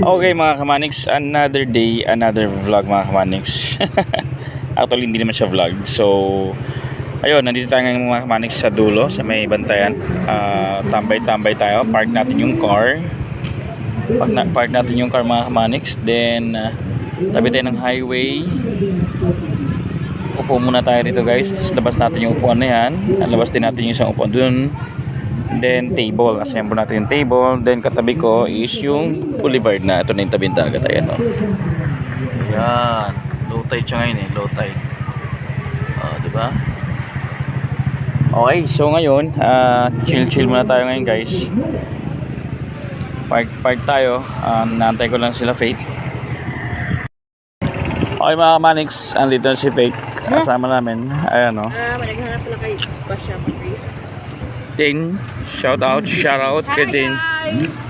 Okay mga kamanix, another day, another vlog mga kamanix. Actually hindi naman siya vlog. So ayun, nandito tayo ngayon mga kamanix sa dulo, sa may bantayan. Tambay-tambay tayo, park natin yung car. Park natin yung car mga kamanix. Then tabi tayo ng highway. Upo muna tayo dito guys. Tapos labas natin yung upuan na yan. Labas din natin yung isang upuan dun. Then table, assemble natin yung table. Then katabi ko is yung boulevard na. Ito na yung tabing dagat. Ayan o. Ayan. Low tide siya ngayon eh. Low tide. Diba? Okay, so ngayon chill muna tayo ngayon guys. Park tayo. Naantay ko lang sila Faith. Okay mga Manix, andito na si Faith. Kasama namin. Ayan o. Naghanap pala kay Basha Chris. Ding, shout out kay Ding. Guys!